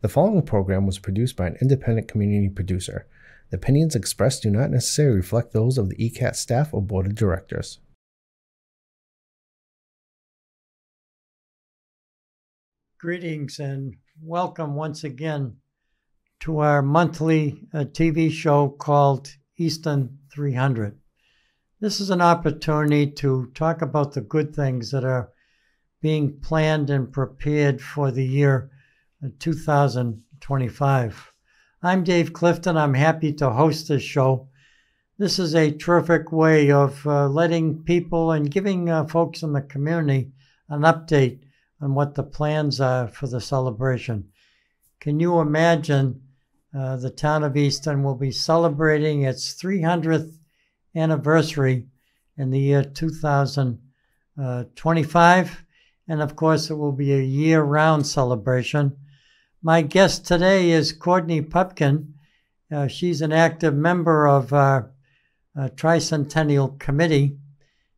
The following program was produced by an independent community producer. The opinions expressed do not necessarily reflect those of the ECAT staff or board of directors. Greetings and welcome once again to our monthly TV show called Easton 300. This is an opportunity to talk about the good things that are being planned and prepared for the year 2025. I'm Dave Clifton. I'm happy to host this show. This is a terrific way of letting people and giving folks in the community an update on what the plans are for the celebration. Can you imagine the town of Easton will be celebrating its 300th anniversary in the year 2025, and of course it will be a year-round celebration. My guest today is Courtney Pupkin. She's an active member of our Tricentennial Committee.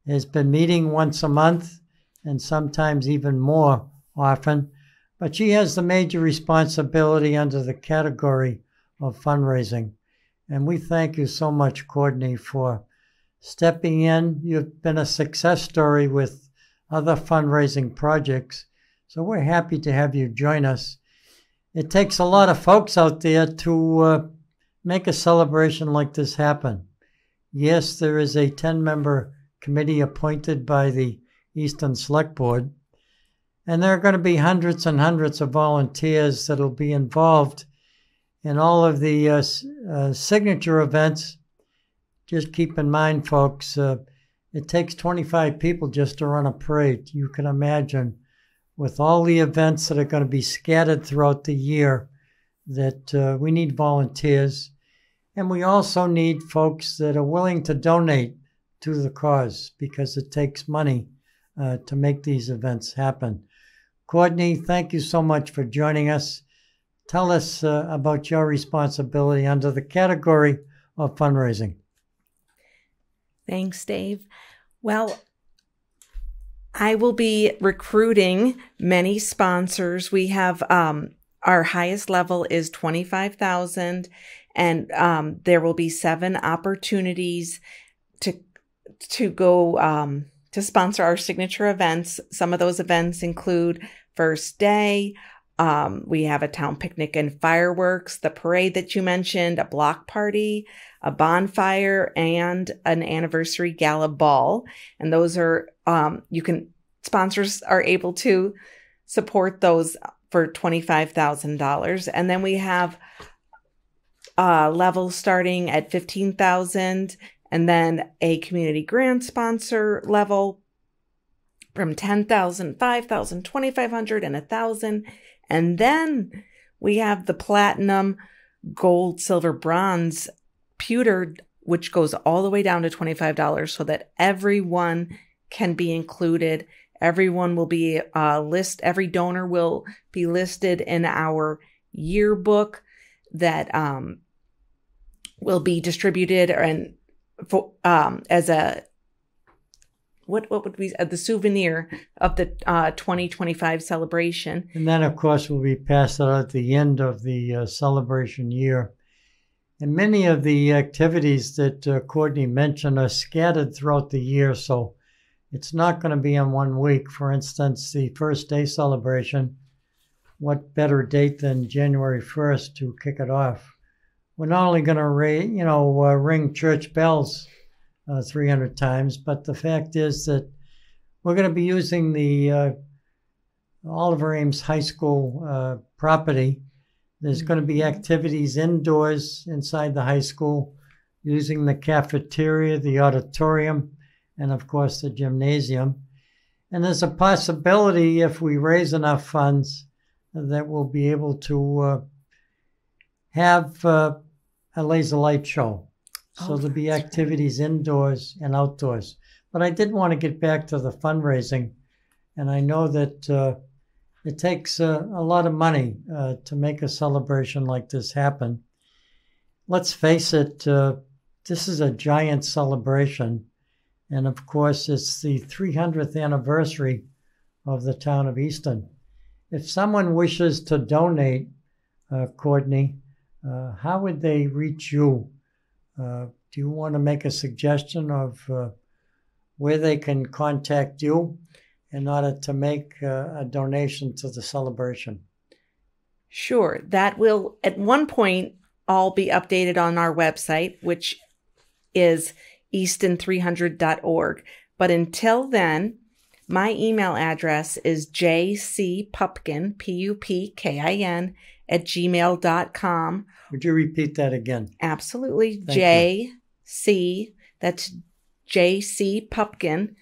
Has been meeting once a month and sometimes even more often, but she has the major responsibility under the category of fundraising. And we thank you so much, Courtney, for stepping in. You've been a success story with other fundraising projects, so we're happy to have you join us. It takes a lot of folks out there to make a celebration like this happen. Yes, there is a 10-member committee appointed by the Easton Select Board, and there are going to be hundreds and hundreds of volunteers that will be involved in all of the signature events. Just keep in mind, folks, it takes 25 people just to run a parade. You can imagine, with all the events that are going to be scattered throughout the year, that we need volunteers. And we also need folks that are willing to donate to the cause, because it takes money to make these events happen. Courtney, thank you so much for joining us. Tell us about your responsibility under the category of fundraising. Thanks, Dave. Well, I will be recruiting many sponsors. We have our highest level is $25,000, and there will be 7 opportunities to go to sponsor our signature events. Some of those events include First Day. We have a town picnic and fireworks, the parade that you mentioned, a block party, a bonfire, and an anniversary gala ball. And those are, sponsors are able to support those for $25,000. And then we have levels starting at $15,000, and then a community grant sponsor level from $10,000, $5,000, $2,500, and $1,000. And then we have the platinum, gold, silver, bronze pewter, which goes all the way down to $25, so that everyone can be included. Everyone will be every donor will be listed in our yearbook that will be distributed as a what would we the souvenir of the 2025 celebration. And then, of course, will be passed out at the end of the celebration year. And many of the activities that Courtney mentioned are scattered throughout the year, so it's not going to be in one week. For instance, the First Day celebration, what better date than January 1st to kick it off? We're not only going to ring church bells 300 times, but the fact is that we're going to be using the Oliver Ames High School property. There's going to be activities indoors inside the high school, using the cafeteria, the auditorium, and of course the gymnasium. And there's a possibility, if we raise enough funds, that we'll be able to have a laser light show. So there'll be activities indoors and outdoors. But I did want to get back to the fundraising. And I know that it takes a lot of money to make a celebration like this happen. Let's face it, this is a giant celebration. And of course, it's the 300th anniversary of the town of Easton. If someone wishes to donate Courtney, how would they reach you? Do you want to make a suggestion of where they can contact you in order to make a donation to the celebration? Sure. That will, at one point, all be updated on our website, which is easton300.org. But until then, my email address is jcpupkin, Pupkin, @gmail.com. Would you repeat that again? Absolutely. Thank JC, that's jcpupkin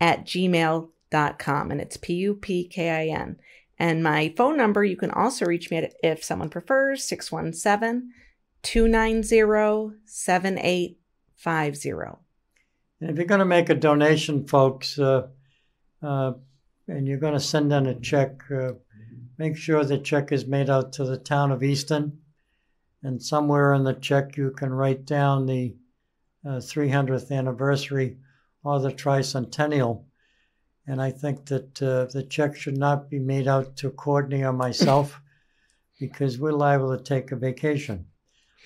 @gmail.com. And it's Pupkin. And my phone number, you can also reach me at, if someone prefers, 617-290-7850. And if you're going to make a donation, folks, and you're going to send in a check, make sure the check is made out to the town of Easton. And somewhere in the check, you can write down the 300th anniversary or the tricentennial. And I think that the check should not be made out to Courtney or myself because we're liable to take a vacation.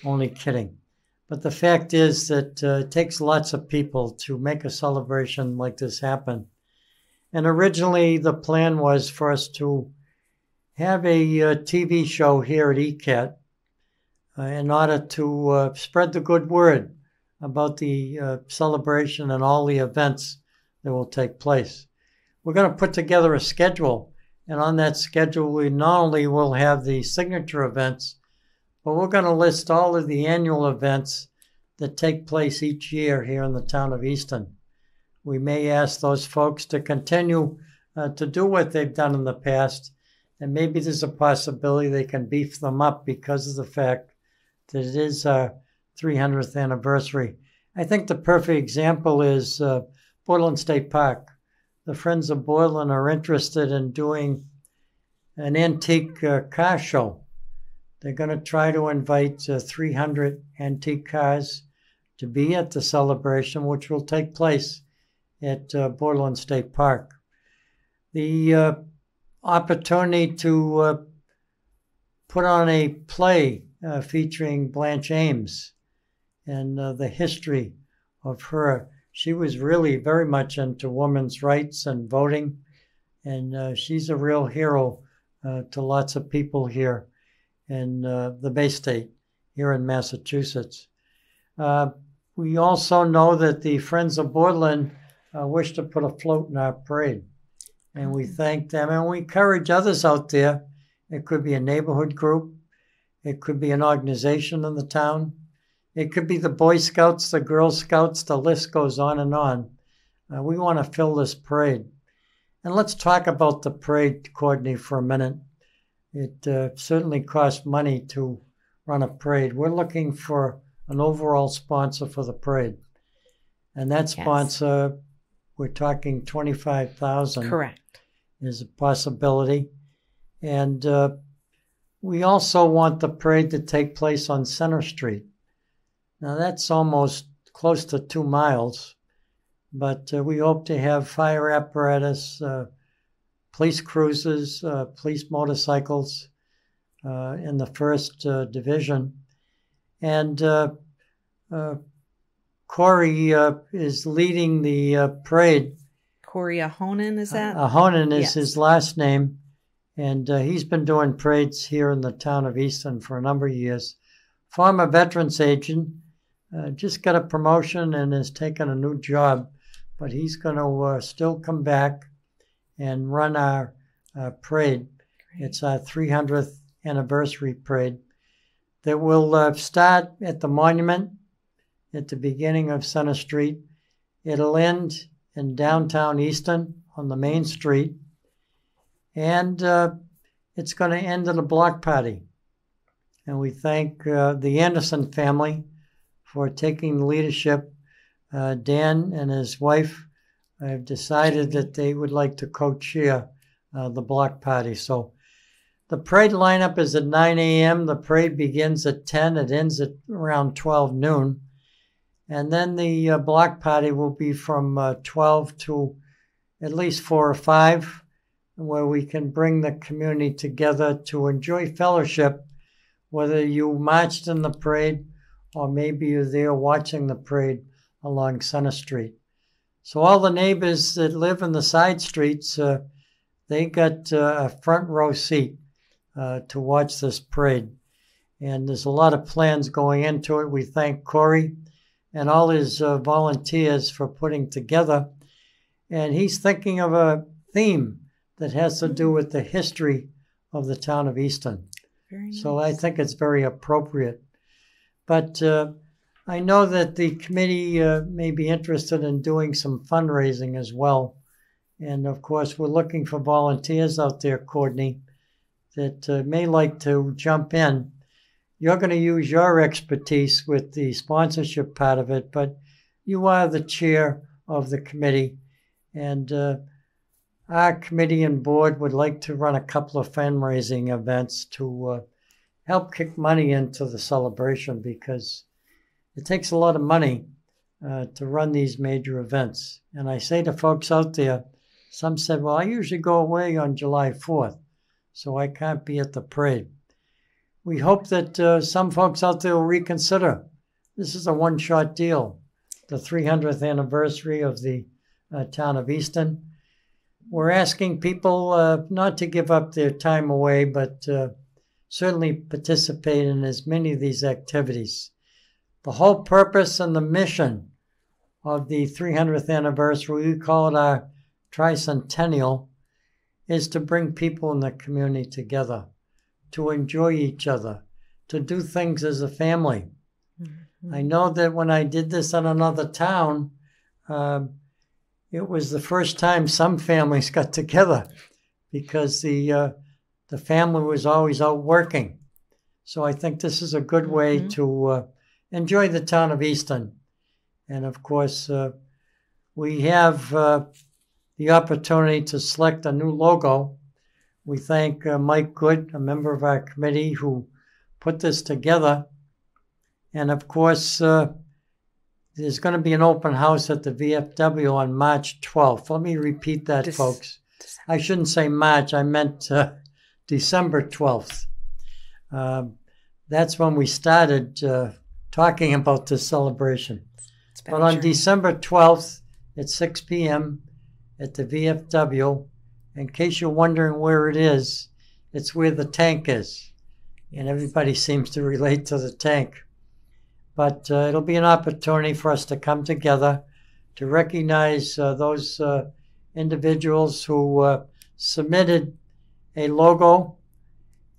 Only kidding. But the fact is that it takes lots of people to make a celebration like this happen. And originally the plan was for us to have a TV show here at ECAT in order to spread the good word about the celebration and all the events that will take place. We're going to put together a schedule, and on that schedule we not only will have the signature events, but we're going to list all of the annual events that take place each year here in the town of Easton. We may ask those folks to continue to do what they've done in the past, and maybe there's a possibility they can beef them up because of the fact that it is our 300th anniversary. I think the perfect example is Portland State Park. The Friends of Portland are interested in doing an antique car show. They're going to try to invite 300 antique cars to be at the celebration, which will take place at Portland State Park. The opportunity to put on a play featuring Blanche Ames and the history of her. She was really very much into women's rights and voting, and she's a real hero to lots of people here in the Bay State, here in Massachusetts. We also know that the Friends of Portland wish to put a float in our parade, and we thank them, and we encourage others out there. It could be a neighborhood group. It could be an organization in the town. It could be the Boy Scouts, the Girl Scouts, the list goes on and on. We want to fill this parade. And let's talk about the parade, Courtney, for a minute. It certainly costs money to run a parade. We're looking for an overall sponsor for the parade. And that sponsor, we're talking $25,000. Correct. Is a possibility. And we also want the parade to take place on Center Street. Now, that's almost close to 2 miles, but we hope to have fire apparatus, police cruisers, police motorcycles in the first division. And Corey is leading the parade. Corey Ahonen, is that? Ahonen is his last name, and he's been doing parades here in the town of Easton for a number of years. Former veterans agent. Just got a promotion and has taken a new job, but he's going to still come back and run our parade. It's our 300th anniversary parade that will start at the monument at the beginning of Center Street. It'll end in downtown Easton on the main street, and it's going to end at a block party. And we thank the Anderson family for taking leadership. Dan and his wife have decided that they would like to co-chair the block party. So the parade lineup is at 9 a.m. The parade begins at 10. It ends at around 12 noon. And then the block party will be from 12 to at least 4 or 5, where we can bring the community together to enjoy fellowship whether you marched in the parade or maybe you're there watching the parade along Center Street. So all the neighbors that live in the side streets, they got a front row seat to watch this parade. And there's a lot of plans going into it. We thank Corey and all his volunteers for putting together. And he's thinking of a theme that has to do with the history of the town of Easton. Very nice. So I think it's very appropriate. But I know that the committee may be interested in doing some fundraising as well. And of course, we're looking for volunteers out there, Courtney, that may like to jump in. You're going to use your expertise with the sponsorship part of it, but you are the chair of the committee. And our committee and board would like to run a couple of fundraising events to help kick money into the celebration, because it takes a lot of money to run these major events. And I say to folks out there, some said, well, I usually go away on July 4th, so I can't be at the parade. We hope that some folks out there will reconsider. This is a one-shot deal, the 300th anniversary of the town of Easton. We're asking people not to give up their time away, but certainly participate in as many of these activities. The whole purpose and the mission of the 300th anniversary, we call it our tricentennial, is to bring people in the community together, to enjoy each other, to do things as a family. Mm-hmm. I know that when I did this in another town, it was the first time some families got together because the family was always out working. So I think this is a good way to enjoy the town of Easton. And of course, we have the opportunity to select a new logo. We thank Mike Good, a member of our committee, who put this together. And of course, there's going to be an open house at the VFW on March 12th. Let me repeat that, folks. I shouldn't say March. I meant December 12th. That's when we started talking about this celebration. But on December 12th at 6 p.m. at the VFW, in case you're wondering where it is, it's where the tank is. And everybody seems to relate to the tank. But it'll be an opportunity for us to come together to recognize those individuals who submitted a logo.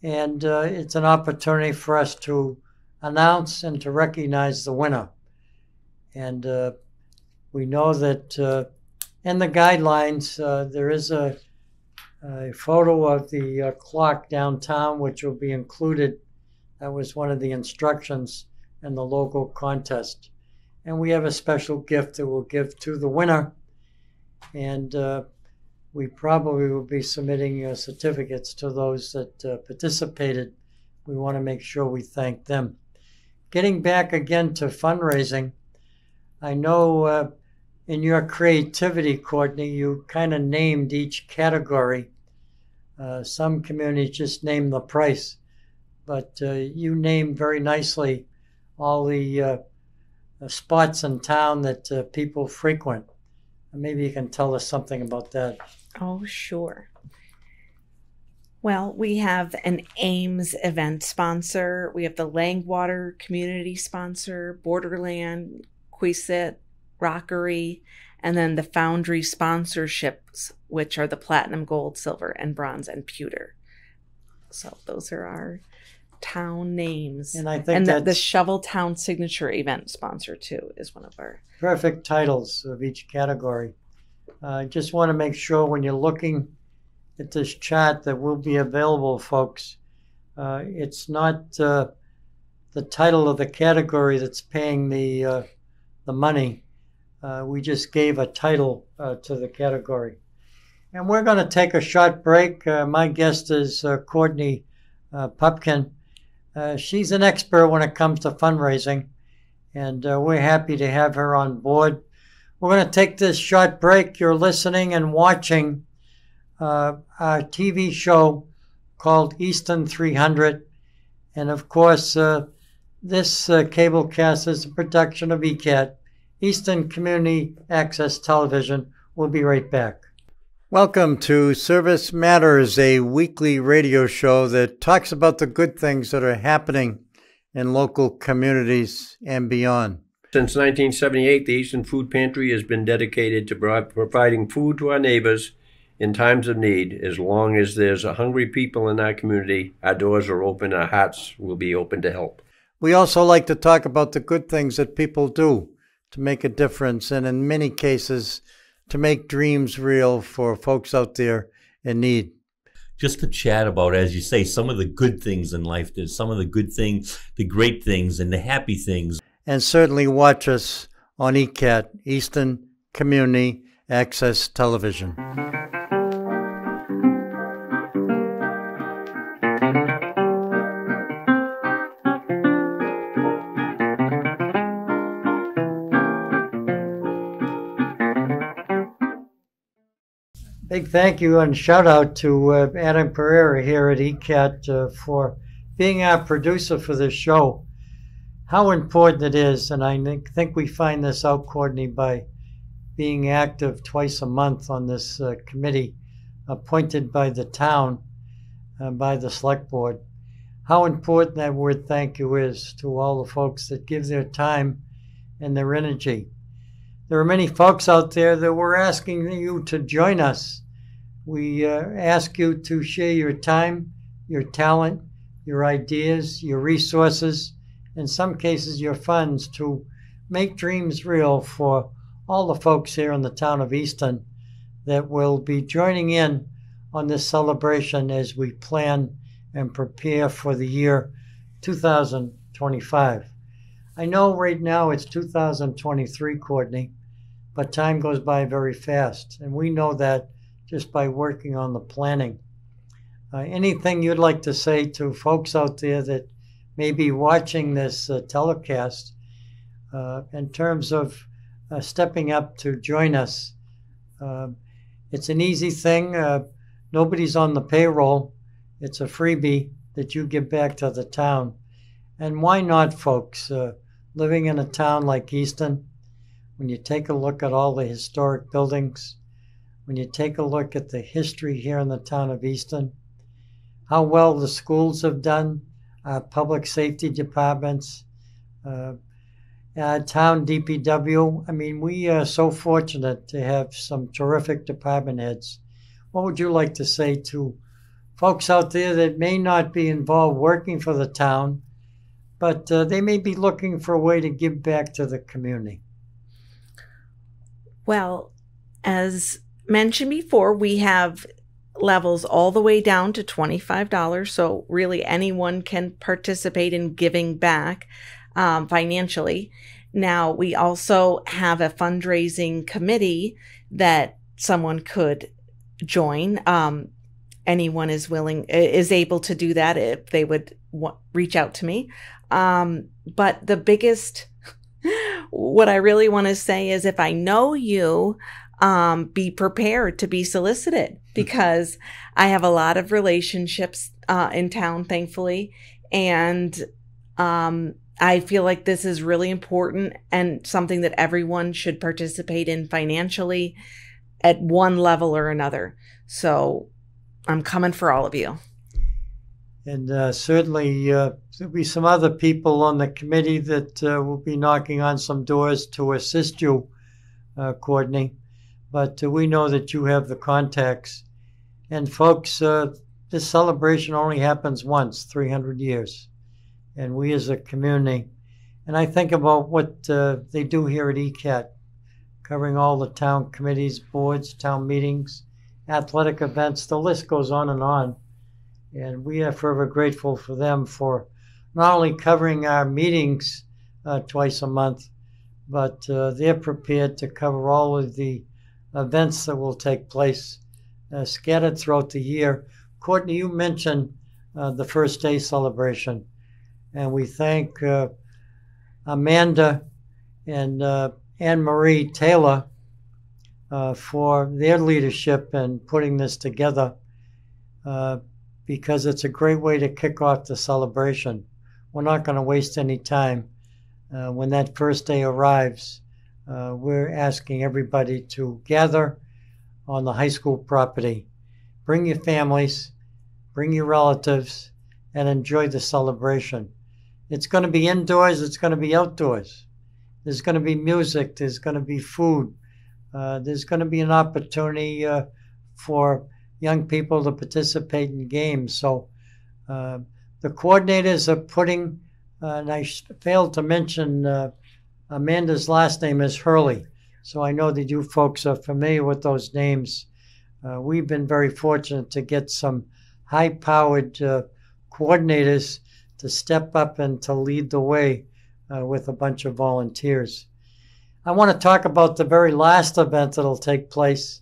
And it's an opportunity for us to announce and to recognize the winner. And we know that in the guidelines, there is a photo of the clock downtown, which will be included. That was one of the instructions in the logo contest. And we have a special gift that we'll give to the winner. And we probably will be submitting certificates to those that participated. We want to make sure we thank them. Getting back again to fundraising, I know in your creativity, Courtney, you kind of named each category. Some communities just name the price, but you named very nicely all the spots in town that people frequent. Maybe you can tell us something about that. Oh, sure. Well, we have an Ames event sponsor. We have the Langwater community sponsor, Borderland, Queesit, Rockery, and then the Foundry sponsorships, which are the Platinum, Gold, Silver, and Bronze, and Pewter. So those are our town names. And I think the Shovel Town Signature event sponsor, too, is one of our... Perfect titles of each category. I just want to make sure when you're looking at this chart that will be available, folks, it's not the title of the category that's paying the money. We just gave a title to the category. And we're going to take a short break. My guest is Courtney Pupkin. She's an expert when it comes to fundraising, and we're happy to have her on board. We're going to take this short break. You're listening and watching our TV show called Easton 300, And of course, this cablecast is a production of ECAT, Easton Community Access Television. We'll be right back. Welcome to Service Matters, a weekly radio show that talks about the good things that are happening in local communities and beyond. Since 1978, the Easton Food Pantry has been dedicated to providing food to our neighbors in times of need. As long as there's hungry people in our community, our doors are open, our hearts will be open to help. We also like to talk about the good things that people do to make a difference, and in many cases, to make dreams real for folks out there in need. Just to chat about, as you say, some of the good things in life. There's some of the good things, the great things, and the happy things. And certainly watch us on ECAT, Easton Community Access Television. Big thank you and shout out to Adam Pereira here at ECAT for being our producer for this show. How important it is, and I think we find this out, Courtney, by being active twice a month on this committee appointed by the town, by the select board. How important that word thank you is to all the folks that give their time and their energy. There are many folks out there that we're asking you to join us. We ask you to share your time, your talent, your ideas, your resources, in some cases your funds, to make dreams real for all the folks here in the town of Easton that will be joining in on this celebration as we plan and prepare for the year 2025. I know right now it's 2023, Courtney, but time goes by very fast, and we know that just by working on the planning. Anything you'd like to say to folks out there that may be watching this telecast in terms of stepping up to join us? It's an easy thing. Nobody's on the payroll. It's a freebie that you give back to the town. And why not, folks? Living in a town like Easton, when you take a look at all the historic buildings, when you take a look at the history here in the town of Easton, how well the schools have done, our public safety departments, town DPW. I mean, we are so fortunate to have some terrific department heads. What would you like to say to folks out there that may not be involved working for the town, but they may be looking for a way to give back to the community? Well, as mentioned before, we have levels all the way down to $25. So really anyone can participate in giving back financially. Now, we also have a fundraising committee that someone could join. Anyone is able to do that if they would reach out to me. But the biggest, what I really want to say is, if I know you, be prepared to be solicited, because I have a lot of relationships in town, thankfully. And I feel like this is really important and something that everyone should participate in financially at one level or another. So I'm coming for all of you. And certainly there'll be some other people on the committee that will be knocking on some doors to assist you, Courtney. But we know that you have the contacts. And folks, this celebration only happens once, 300 years. And we as a community, and I think about what they do here at ECAT, covering all the town committees, boards, town meetings, athletic events, the list goes on. And we are forever grateful for them for not only covering our meetings twice a month, but they're prepared to cover all of the events that will take place scattered throughout the year. Courtney, you mentioned the First Day celebration, and we thank Amanda and Anne-Marie Taylor for their leadership in putting this together. because it's a great way to kick off the celebration. We're not going to waste any time. When that first day arrives, we're asking everybody to gather on the high school property. Bring your families, bring your relatives, and enjoy the celebration. It's going to be indoors, it's going to be outdoors. There's going to be music, there's going to be food. There's going to be an opportunity for young people to participate in games. So the coordinators are putting, and I failed to mention Amanda's last name is Hurley. So I know that you folks are familiar with those names. We've been very fortunate to get some high-powered coordinators to step up and to lead the way with a bunch of volunteers. I want to talk about the very last event that will take place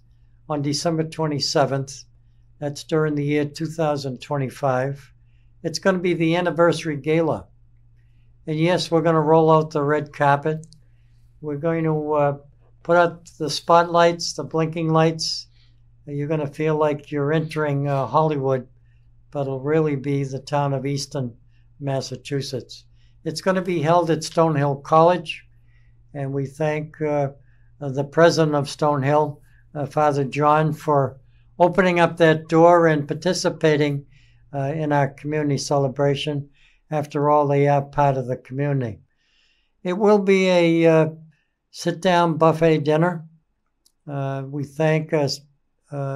on December 27th. That's during the year 2025. It's going to be the anniversary gala. And yes, we're going to roll out the red carpet. We're going to put out the spotlights, the blinking lights. You're going to feel like you're entering Hollywood, but it'll really be the town of Easton, Massachusetts. It's going to be held at Stonehill College, and we thank the president of Stonehill, Father John, for opening up that door and participating in our community celebration. After all, they are part of the community. It will be a sit-down buffet dinner. We thank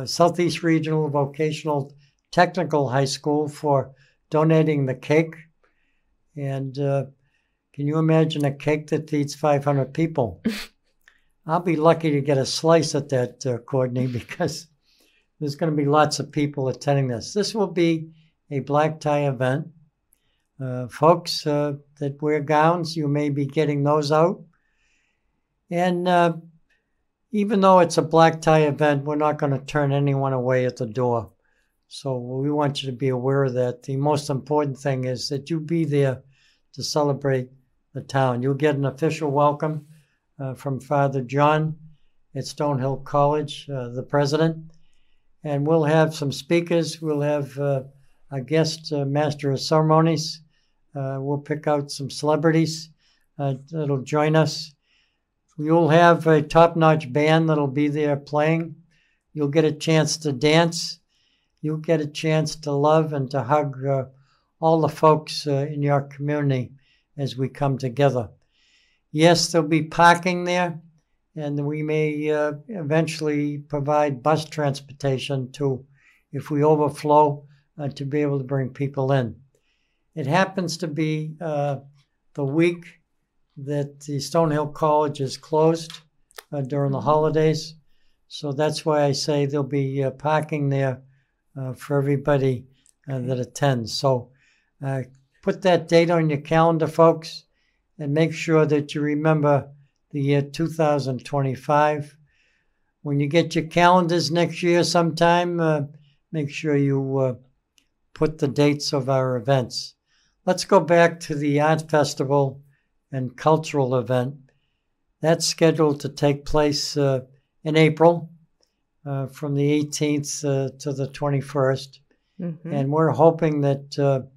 Southeast Regional Vocational Technical High School for donating the cake. And can you imagine a cake that feeds 500 people? I'll be lucky to get a slice at that, Courtney, because there's going to be lots of people attending this. This will be a black tie event. Folks that wear gowns, you may be getting those out. And even though it's a black tie event, we're not going to turn anyone away at the door. So we want you to be aware of that. The most important thing is that you be there to celebrate the town. You'll get an official welcome from Father John at Stonehill College, the president. And we'll have some speakers. We'll have a guest master of ceremonies. We'll pick out some celebrities that'll join us. You'll have a top-notch band that'll be there playing. You'll get a chance to dance. You'll get a chance to love and to hug all the folks in your community as we come together. Yes, there'll be parking there, and we may eventually provide bus transportation to, if we overflow, to be able to bring people in. It happens to be the week that the Stonehill College is closed during the holidays. So that's why I say there'll be parking there for everybody that attends. So put that date on your calendar, folks, and make sure that you remember the year 2025. When you get your calendars next year sometime, make sure you put the dates of our events. Let's go back to the Art Festival and cultural event. That's scheduled to take place in April from the 18th to the 21st. Mm-hmm. And we're hoping that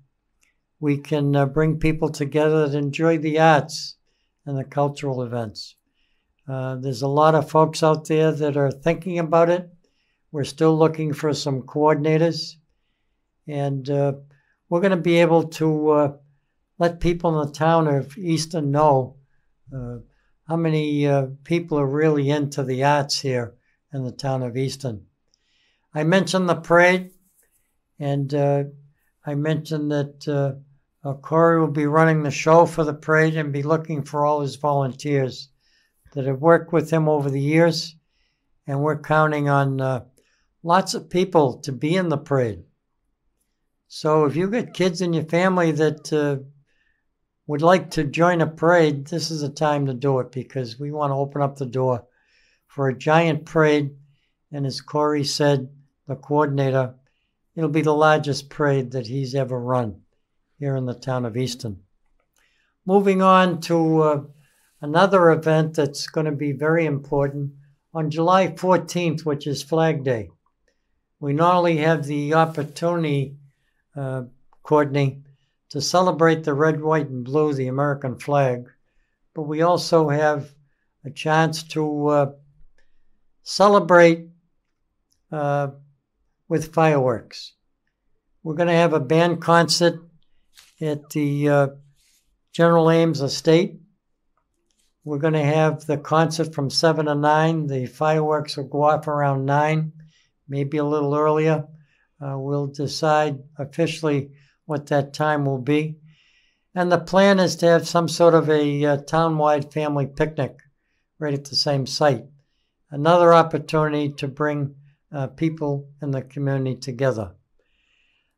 we can bring people together that enjoy the arts and the cultural events. There's a lot of folks out there that are thinking about it. We're still looking for some coordinators. And we're going to be able to let people in the town of Easton know how many people are really into the arts here in the town of Easton. I mentioned the parade, and I mentioned that Corey will be running the show for the parade and be looking for all his volunteers that have worked with him over the years. And we're counting on lots of people to be in the parade. So if you've got kids in your family that would like to join a parade, this is a time to do it, because we want to open up the door for a giant parade. And as Corey said, the coordinator, it'll be the largest parade that he's ever run here in the town of Easton. Moving on to another event that's going to be very important. On July 14th, which is Flag Day, we not only have the opportunity Courtney, to celebrate the red, white, and blue, the American flag. But we also have a chance to celebrate with fireworks. We're going to have a band concert at the General Ames Estate. We're going to have the concert from 7 to 9. The fireworks will go off around 9, maybe a little earlier. We'll decide officially what that time will be. And the plan is to have some sort of a town-wide family picnic right at the same site. Another opportunity to bring people in the community together.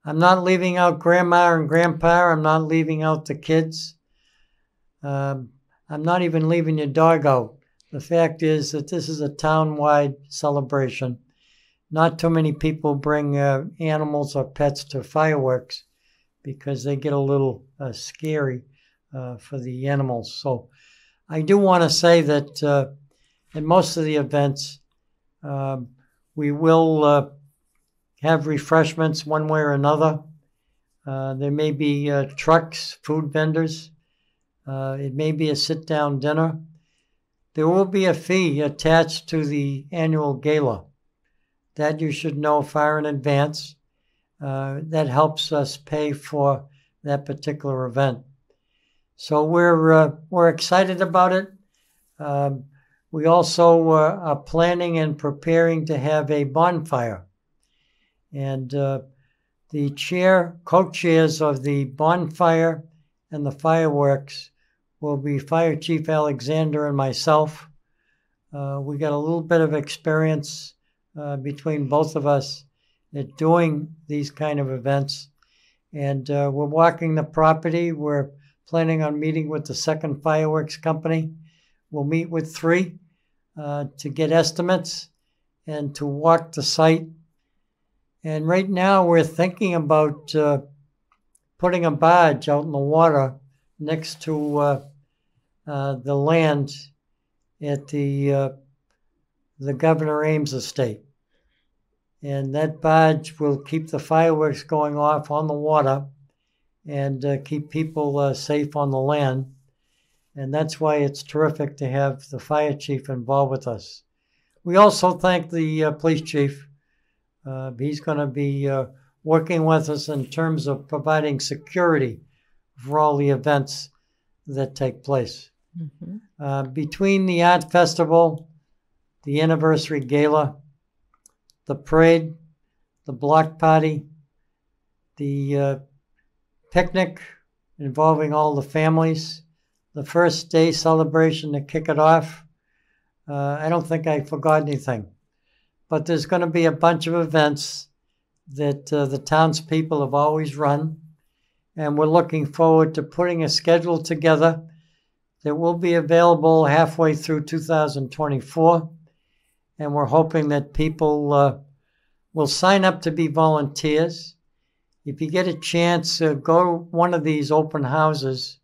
I'm not leaving out Grandma and Grandpa. I'm not leaving out the kids. I'm not even leaving your dog out. The fact is that this is a town-wide celebration. Not too many people bring animals or pets to fireworks because they get a little scary for the animals. So I do want to say that in most of the events, we will have refreshments one way or another. There may be trucks, food vendors. It may be a sit-down dinner. There will be a fee attached to the annual gala. That you should know far in advance. That helps us pay for that particular event. So we're excited about it. We also are planning and preparing to have a bonfire. And the co-chairs of the bonfire and the fireworks will be Fire Chief Alexander and myself. We got a little bit of experience between both of us at doing these kind of events. And we're walking the property. We're planning on meeting with the second fireworks company. We'll meet with 3 to get estimates and to walk the site. And right now we're thinking about putting a barge out in the water next to the land at the Governor Ames estate. And that barge will keep the fireworks going off on the water and keep people safe on the land. And that's why it's terrific to have the fire chief involved with us. We also thank the police chief. He's going to be working with us in terms of providing security for all the events that take place. Mm-hmm. Between the art festival, the anniversary gala, the parade, the block party, the picnic involving all the families, the first day celebration to kick it off, I don't think I forgot anything. But there's going to be a bunch of events that the townspeople have always run, and we're looking forward to putting a schedule together that will be available halfway through 2024, and we're hoping that people will sign up to be volunteers. If you get a chance, go to one of these open houses.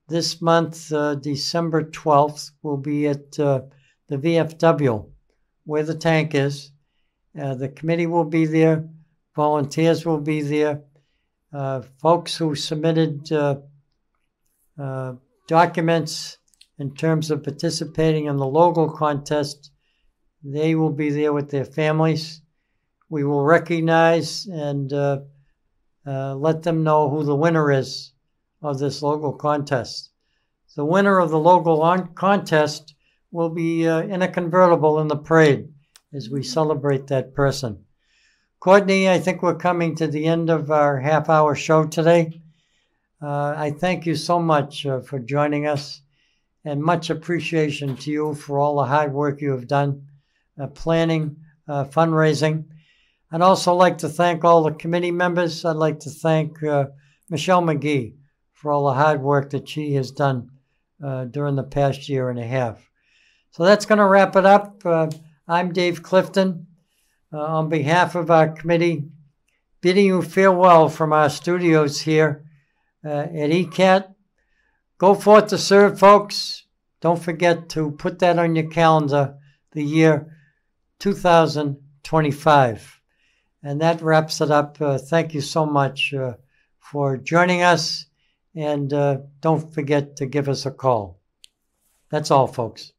This month, December 12th, will be at the VFW, where the tank is. The committee will be there. Volunteers will be there. Folks who submitted documents in terms of participating in the logo contest, they will be there with their families. We will recognize and let them know who the winner is of this logo contest. The winner of the logo contest will be in a convertible in the parade as we celebrate that person. Courtney, I think we're coming to the end of our half-hour show today. I thank you so much for joining us, and much appreciation to you for all the hard work you have done, planning, fundraising. I'd also like to thank all the committee members. I'd like to thank Michelle McGee for all the hard work that she has done during the past year and a half. So that's going to wrap it up. I'm Dave Clifton. On behalf of our committee, bidding you farewell from our studios here at ECAT. Go forth to serve, folks. Don't forget to put that on your calendar, the year 2025. And that wraps it up. Thank you so much for joining us. And don't forget to give us a call. That's all, folks.